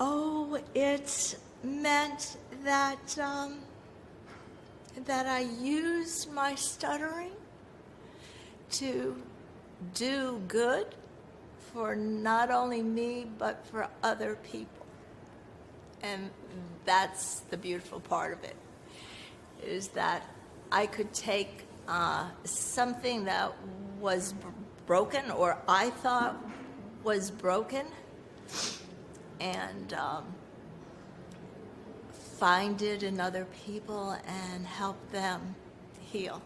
Oh, it meant that that I used my stuttering to do good for not only me, but for other people. And that's the beautiful part of it, is that I could take something that was broken, or I thought was broken, and find it in other people and help them heal.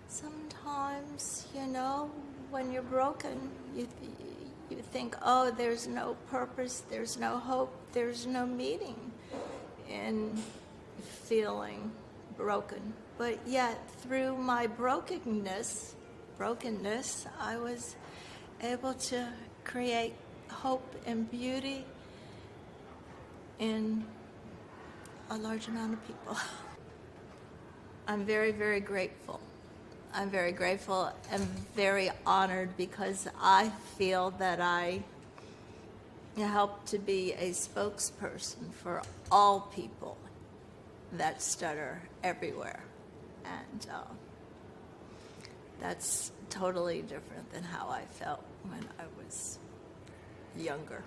Sometimes, when you're broken, you think, oh, there's no purpose, there's no hope, there's no meaning in feeling broken. But yet, through my brokenness, I was able to create hope and beauty in a large amount of people. I'm very, very grateful. I'm very grateful and very honored, because I feel that I help to be a spokesperson for all people that stutter everywhere. And that's totally different than how I felt when I was younger.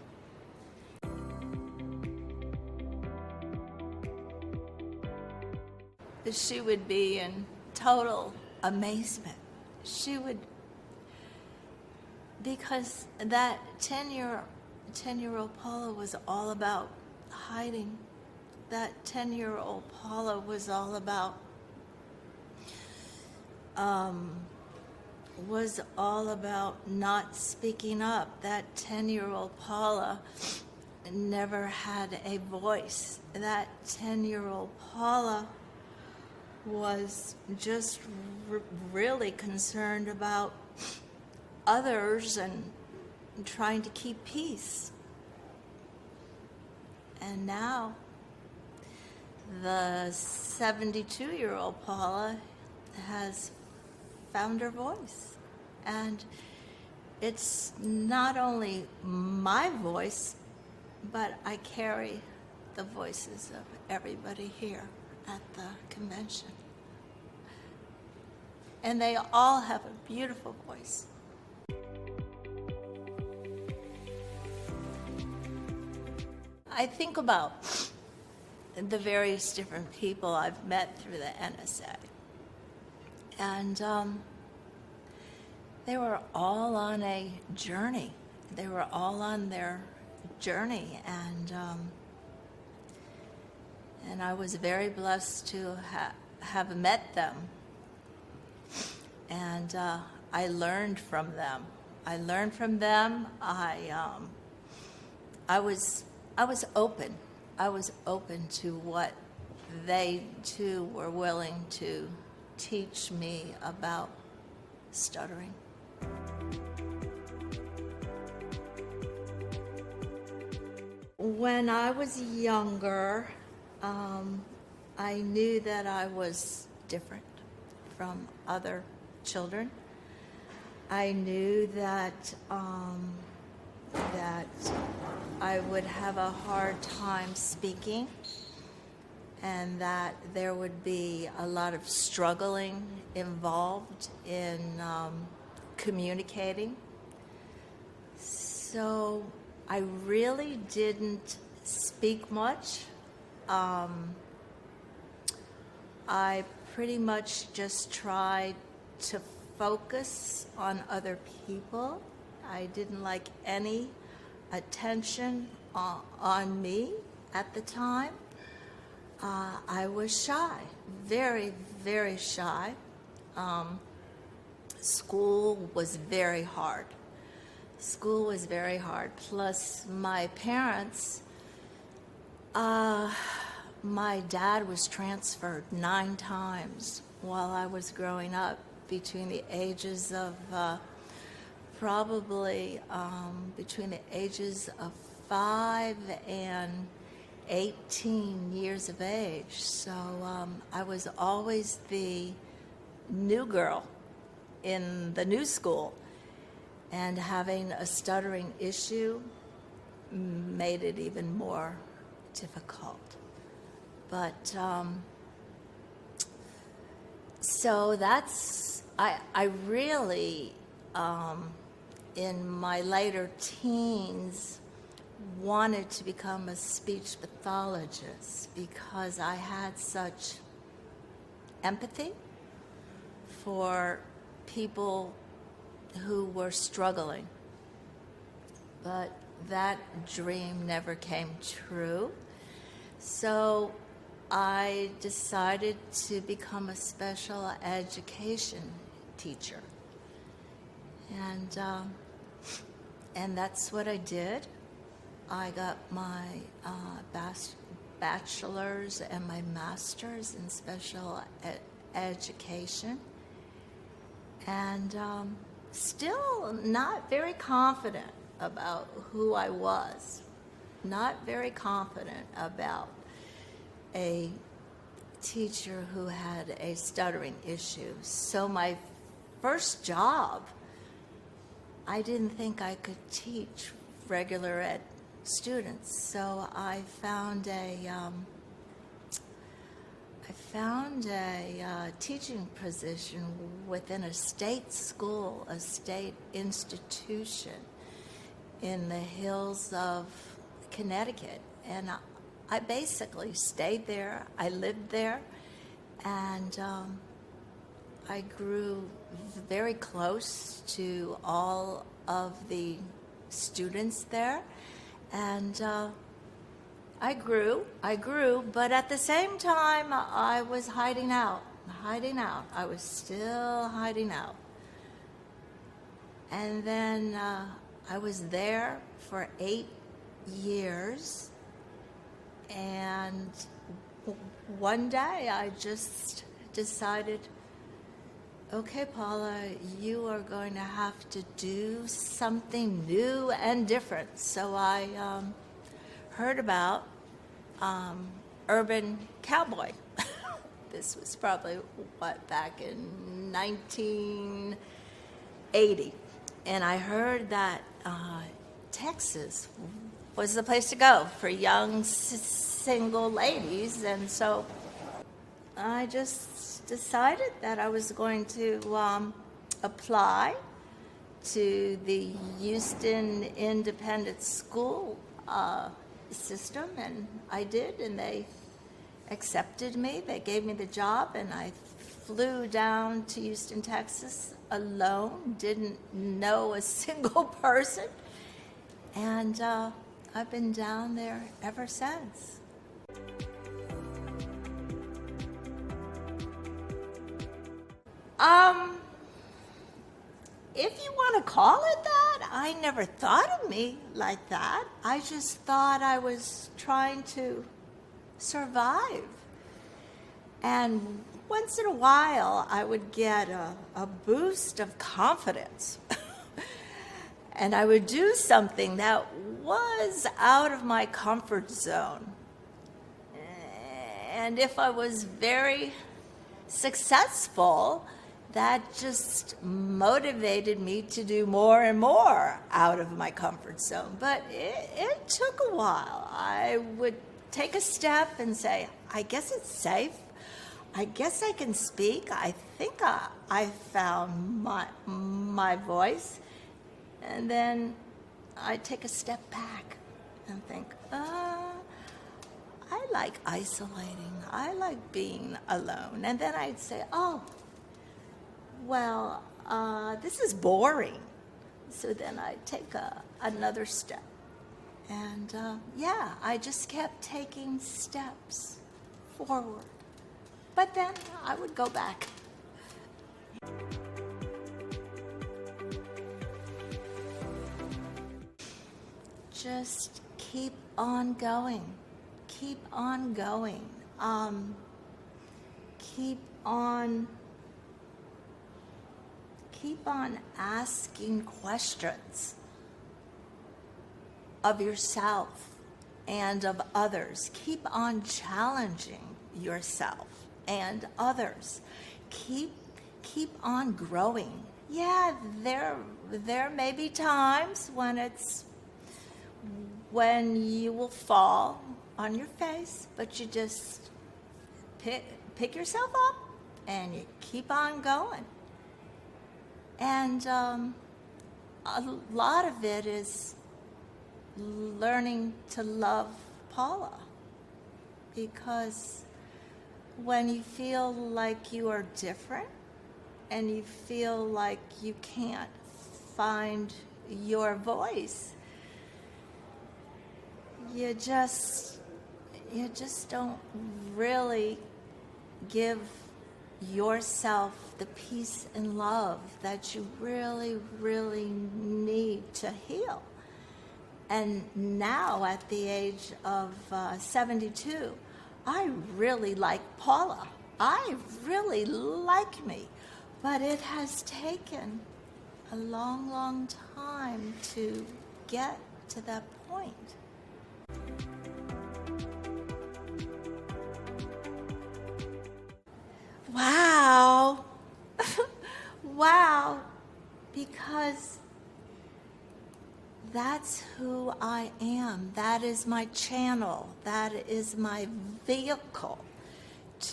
She would be in total amazement. She would, because that 10-year-old Paula was all about hiding. That 10-year-old Paula was all about not speaking up. That 10-year-old Paula never had a voice. That 10-year-old Paula was just really concerned about others and trying to keep peace. And now, the 72-year-old Paula has found her voice. And it's not only my voice, but I carry the voices of everybody here at the convention. And they all have a beautiful voice. I think about the various different people I've met through the NSA. And they were all on a journey. They were all on their journey. And I was very blessed to have met them. And I learned from them. I was open. I was open to what they too were willing to teach me about stuttering. When I was younger, I knew that I was different from other children. I knew that I would have a hard time speaking, and that there would be a lot of struggling involved in communicating. So I really didn't speak much. I pretty much just tried to focus on other people. I didn't like any attention on me at the time. I was shy, very, very shy. School was very hard. Plus my parents, my dad was transferred 9 times while I was growing up, between the ages of between the ages of 5 and 18 years of age. So I was always the new girl in the new school, and having a stuttering issue made it even more difficult. But so that's, I really, in my later teens, wanted to become a speech pathologist because I had such empathy for people who were struggling. But that dream never came true. So I decided to become a special education teacher. And that's what I did. I got my bachelor's and my master's in special education. And still not very confident about who I was. Not very confident about a teacher who had a stuttering issue. So my first job, I didn't think I could teach regular ed students. So I found a teaching position within a state school, a state institution in the hills of Connecticut. And I basically stayed there. I lived there, and I grew very close to all of the students there. And I grew, but at the same time, I was hiding out. I was still hiding out. And then I was there for 8 years, and one day I just decided, okay, Paula, you are going to have to do something new and different. So I heard about Urban Cowboy. This was probably, back in 1980. And I heard that Texas was the place to go for young single ladies. And so I just decided that I was going to apply to the Houston Independent School system, and I did, and they accepted me. They gave me the job, and I flew down to Houston, Texas alone, didn't know a single person, and I've been down there ever since. If you want to call it that, I never thought of me like that. I just thought I was trying to survive. And once in a while, I would get a boost of confidence. And I would do something that was out of my comfort zone. And if I was very successful, that just motivated me to do more and more out of my comfort zone. But it took a while. I would take a step and say, I guess it's safe. I guess I can speak. I think I found my voice. And then I'd take a step back and think, I like isolating. I like being alone. And then I'd say, well, this is boring. So then I'd take another step. And I just kept taking steps forward. But then I would go back. Just keep on going. Keep on going. Keep on asking questions of yourself and of others. Keep on challenging yourself and others. Keep on growing. Yeah, there may be times when when you will fall on your face, but you just pick yourself up and you keep on going. And a lot of it is learning to love Paula, because when you feel like you are different and you feel like you can't find your voice, you just don't really give yourself the peace and love that you really, really need to heal. And now at the age of 72, I really like Paula. I really like me. But it has taken a long, long time to get to that point. Wow. Wow. Because that's who I am. That is my channel. That is my vehicle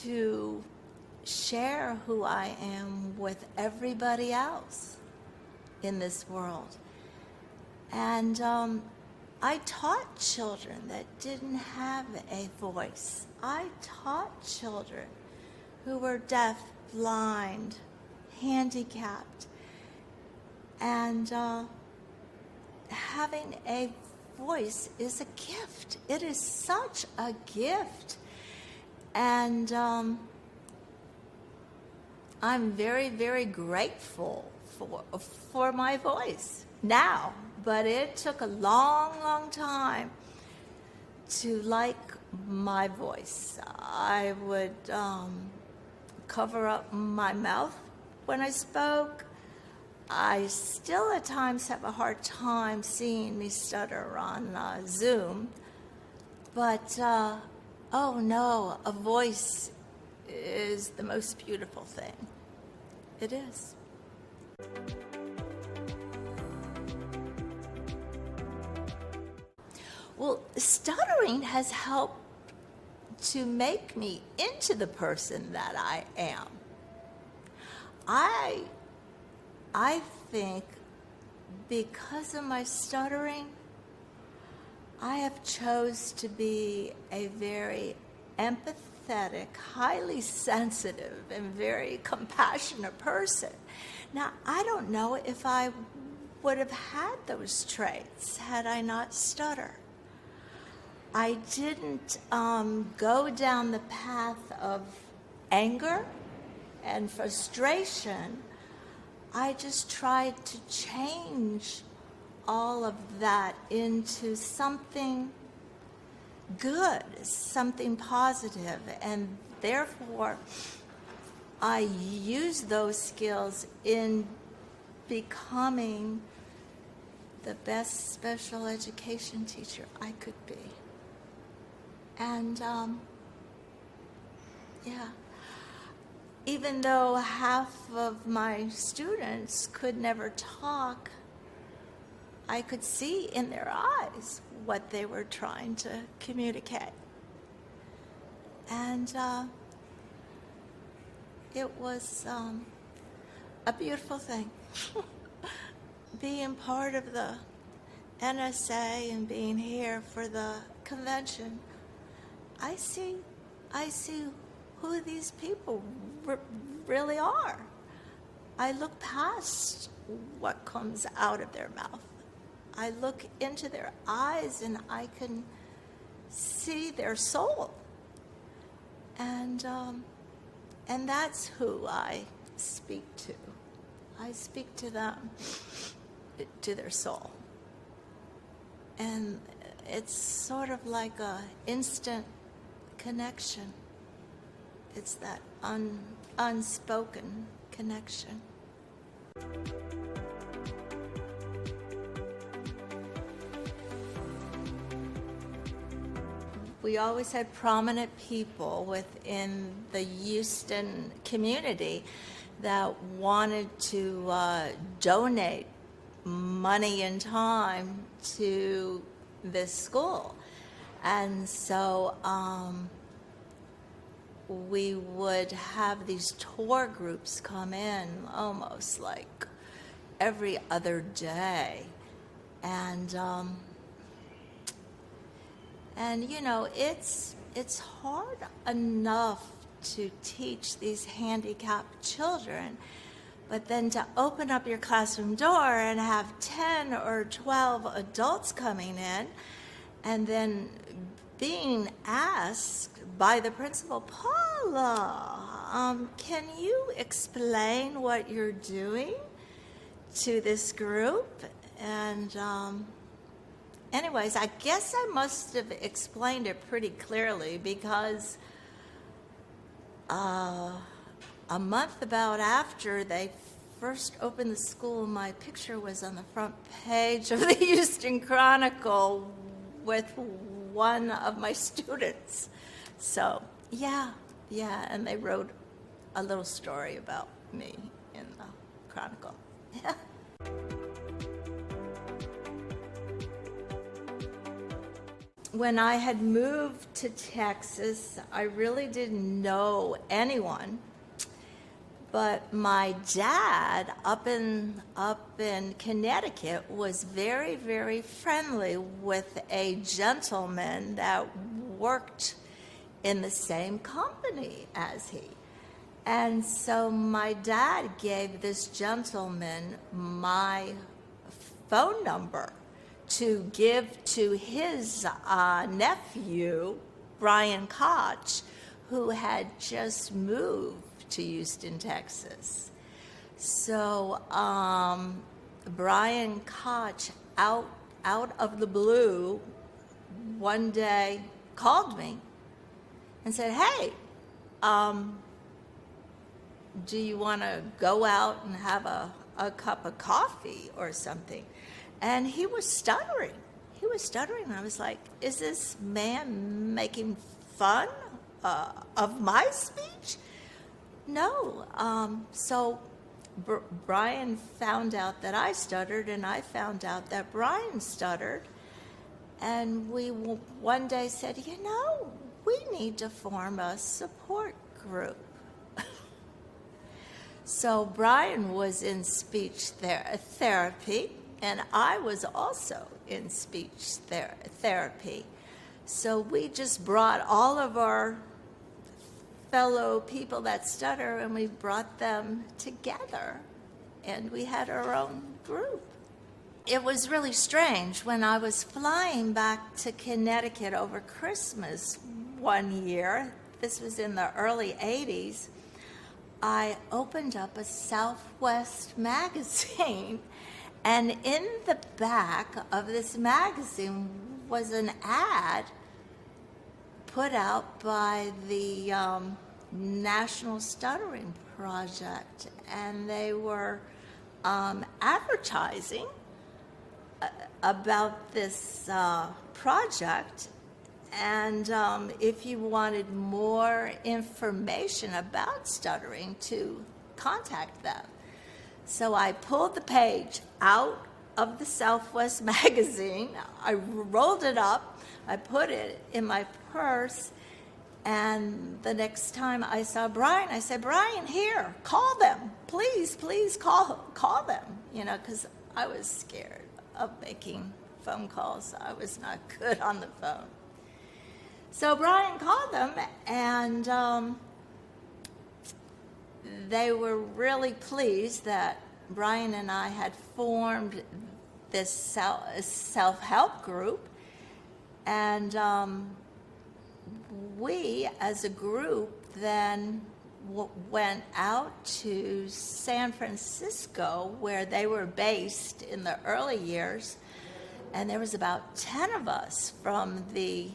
to share who I am with everybody else in this world. And I taught children that didn't have a voice. I taught children who were deaf, blind, handicapped. And having a voice is a gift. It is such a gift. And I'm very, very grateful for my voice now. But it took a long, long time to like my voice. I would cover up my mouth when I spoke. I still at times have a hard time seeing me stutter on Zoom. But, oh no, a voice is the most beautiful thing. It is. Well, stuttering has helped to make me into the person that I am. I think because of my stuttering, I have chose to be a very empathetic, highly sensitive, and very compassionate person. Now, I don't know if I would have had those traits had I not stuttered. I didn't go down the path of anger and frustration. I just tried to change all of that into something good, something positive, and therefore I used those skills in becoming the best special education teacher I could be. And yeah, even though half of my students could never talk, I could see in their eyes what they were trying to communicate. And it was a beautiful thing. Being part of the NSA and being here for the convention, I see who these people really are. I look past what comes out of their mouth. I look into their eyes and I can see their soul. And that's who I speak to. I speak to them, to their soul. And it's sort of like a instant connection. It's that unspoken connection. We always had prominent people within the Houston community that wanted to donate money and time to this school. And so we would have these tour groups come in almost like every other day. And you know, it's hard enough to teach these handicapped children, but then to open up your classroom door and have 10 or 12 adults coming in, and then being asked by the principal, Paula, can you explain what you're doing to this group? And anyways, I guess I must have explained it pretty clearly, because a month about after they first opened the school, my picture was on the front page of the Houston Chronicle with one of my students. So, yeah, and they wrote a little story about me in the Chronicle. Yeah. When I had moved to Texas, I really didn't know anyone, but my dad up in Connecticut was very, very friendly with a gentleman that worked in the same company as he. And so my dad gave this gentleman my phone number to give to his nephew, Brian Koch, who had just moved to Houston, Texas. So Brian Koch, out of the blue, one day called me and said, hey, do you want to go out and have a cup of coffee or something? And he was stuttering. I was like, is this man making fun of my speech? No. So Brian found out that I stuttered, and I found out that Brian stuttered. And we one day said, you know, we need to form a support group. So Brian was in speech therapy, and I was also in speech therapy. So we just brought all of our fellow people that stutter, and we brought them together, and we had our own group. It was really strange. When I was flying back to Connecticut over Christmas one year, this was in the early 80s, I opened up a Southwest magazine, and in the back of this magazine was an ad put out by the National Stuttering Project, and they were advertising about this project, and if you wanted more information about stuttering, to contact them. So I pulled the page out of the Southwest magazine, I rolled it up, I put it in my purse, and the next time I saw Brian, I said, Brian, here, call them, please call them, you know, because I was scared of making phone calls. I was not good on the phone. So Brian called them, and they were really pleased that Brian and I had formed this self-help group, and we as a group then went out to San Francisco, where they were based in the early years, and there was about 10 of us from the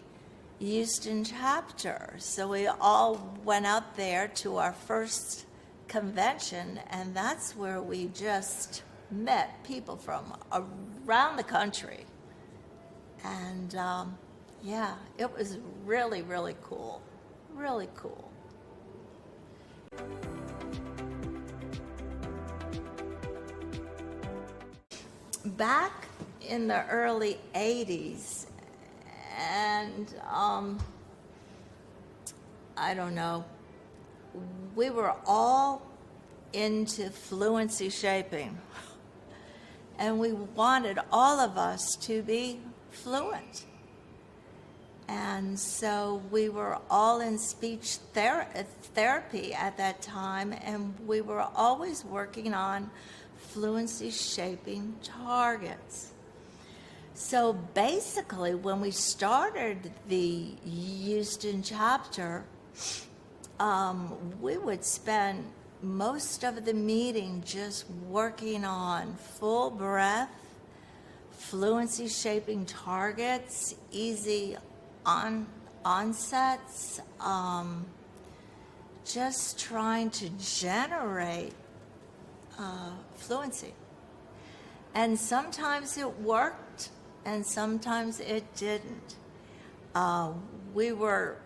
Houston chapter. So we all went out there to our first convention, and that's where we just met people from around the country. And yeah, it was really, really cool. Really cool. Back in the early 80s, And I don't know, we were all into fluency shaping, and we wanted all of us to be fluent. And so we were all in speech therapy at that time, and we were always working on fluency shaping targets. So basically, when we started the Houston chapter, we would spend most of the meeting just working on full breath, fluency shaping targets, easy onsets, just trying to generate fluency. And sometimes it worked, and sometimes it didn't. We were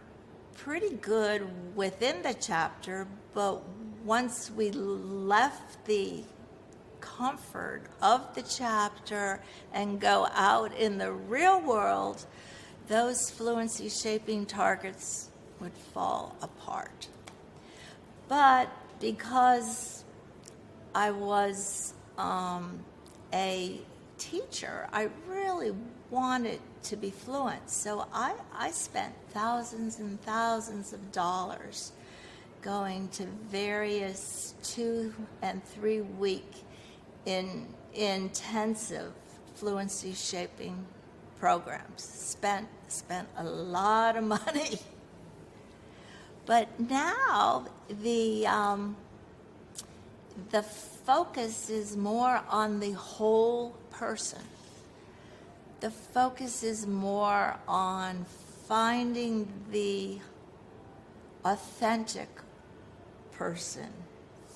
pretty good within the chapter, but once we left the comfort of the chapter and go out in the real world, those fluency shaping targets would fall apart. But because I was a teacher, I really wanted to be fluent. So I spent thousands and thousands of dollars going to various 2 and 3 week intensive fluency shaping programs. Spent a lot of money. But now the focus is more on the whole person. The focus is more on finding the authentic person,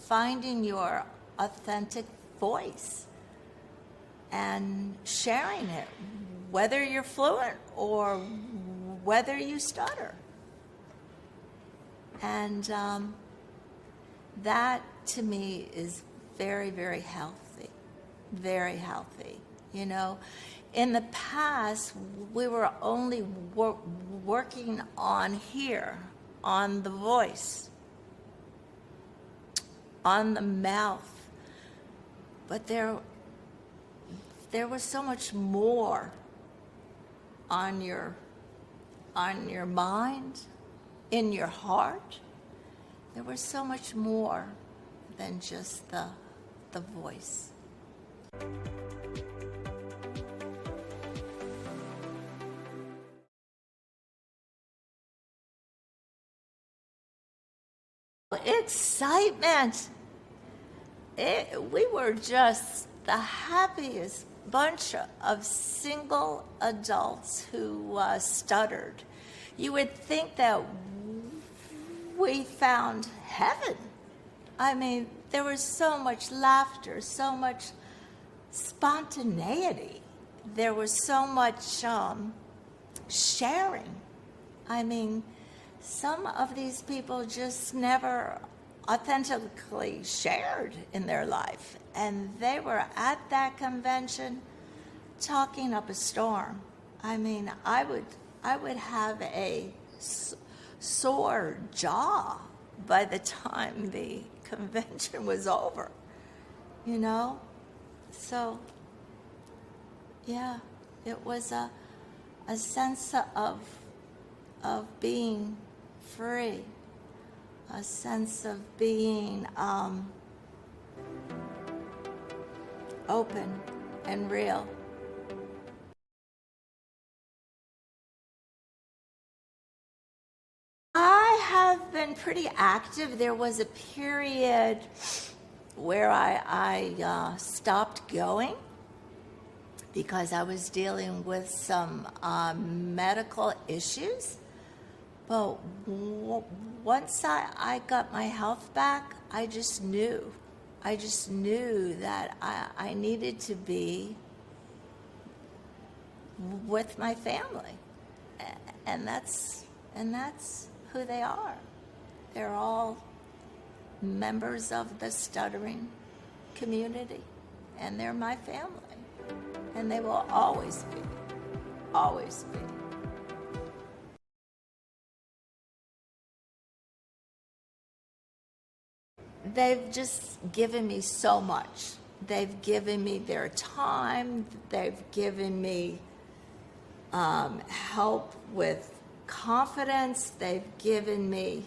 finding your authentic voice and sharing it, whether you're fluent or whether you stutter. And that, to me, is very, very healthy, very healthy. You know, in the past, we were only working on here, on the voice, on the mouth, but there was so much more on your mind, in your heart. There was so much more than just the voice. Excitement. We were just the happiest bunch of single adults who stuttered. You would think that we found heaven. I mean, there was so much laughter, so much spontaneity. There was so much sharing. I mean, some of these people just never authentically shared in their life, and they were at that convention talking up a storm. I mean, I would have a sore jaw by the time the convention was over, you know? So, yeah, it was a sense of being free, a sense of being open and real. I have been pretty active. There was a period where I stopped going because I was dealing with some medical issues. But once I got my health back, I just knew that I needed to be with my family, and that's who they are. They're all members of the stuttering community, and they're my family, and they will always be, always be. they've just given me so much. They've given me their time. They've given me help with confidence. They've given me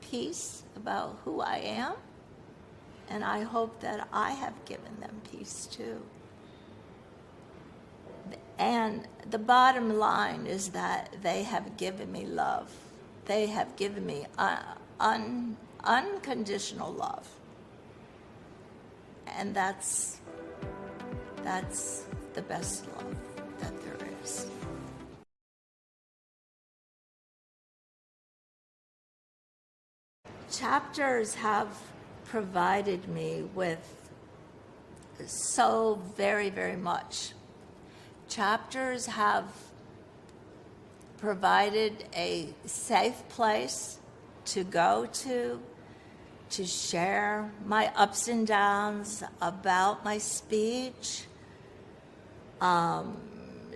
peace about who I am, and I hope that I have given them peace too. And the bottom line is that they have given me love. They have given me unconditional love. And that's the best love that there is. Chapters have provided me with so very, very much. Chapters have provided a safe place to go to share my ups and downs about my speech.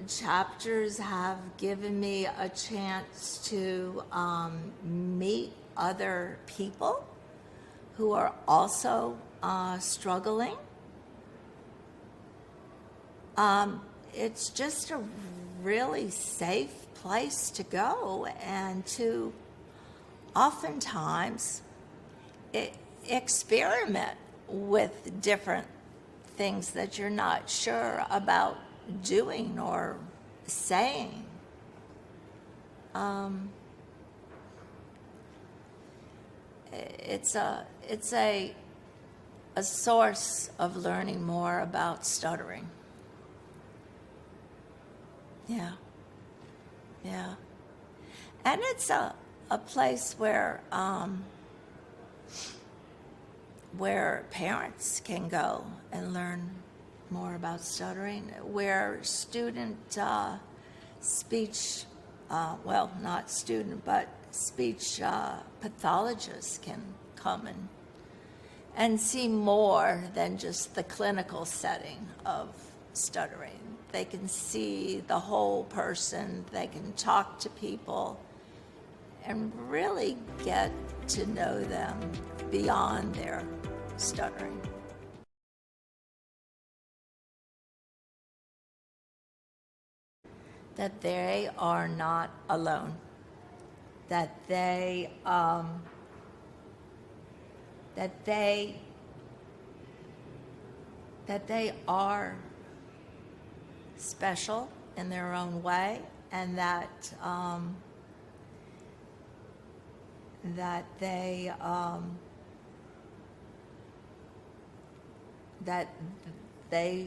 Chapters have given me a chance to meet other people who are also struggling. It's just a really safe place to go and to oftentimes experiment with different things that you're not sure about doing or saying. It's a source of learning more about stuttering. Yeah. And it's a place where parents can go and learn more about stuttering, where student speech, not student, but speech pathologists can come and see more than just the clinical setting of stuttering. They can see the whole person. They can talk to people and really get to know them beyond their stuttering. That they are not alone. That they are special in their own way, and that they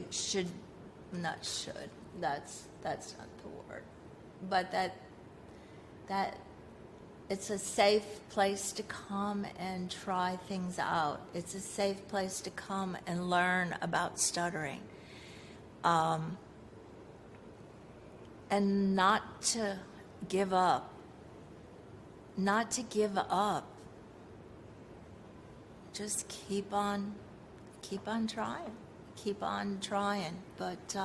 should, that's not the word, but that it's a safe place to come and try things out. It's a safe place to come and learn about stuttering. And not to give up. Not to give up. Just keep on trying. Keep on trying. But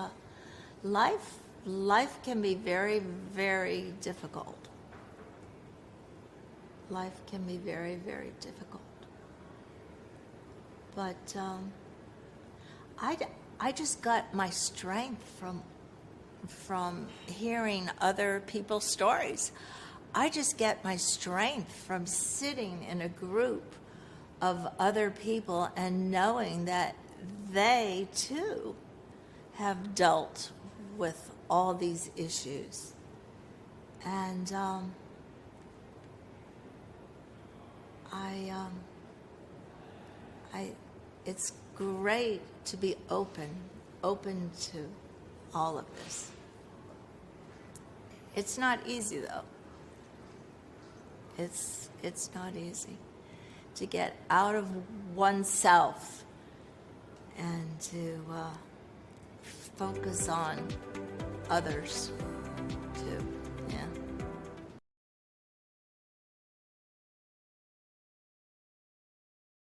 life can be very, very difficult. Life can be very, very difficult. But I just got my strength from hearing other people's stories. I just get my strength from sitting in a group of other people and knowing that they too have dealt with all these issues. And it's great to be open to all of this. It's not easy though. It's not easy to get out of oneself and to focus on others too.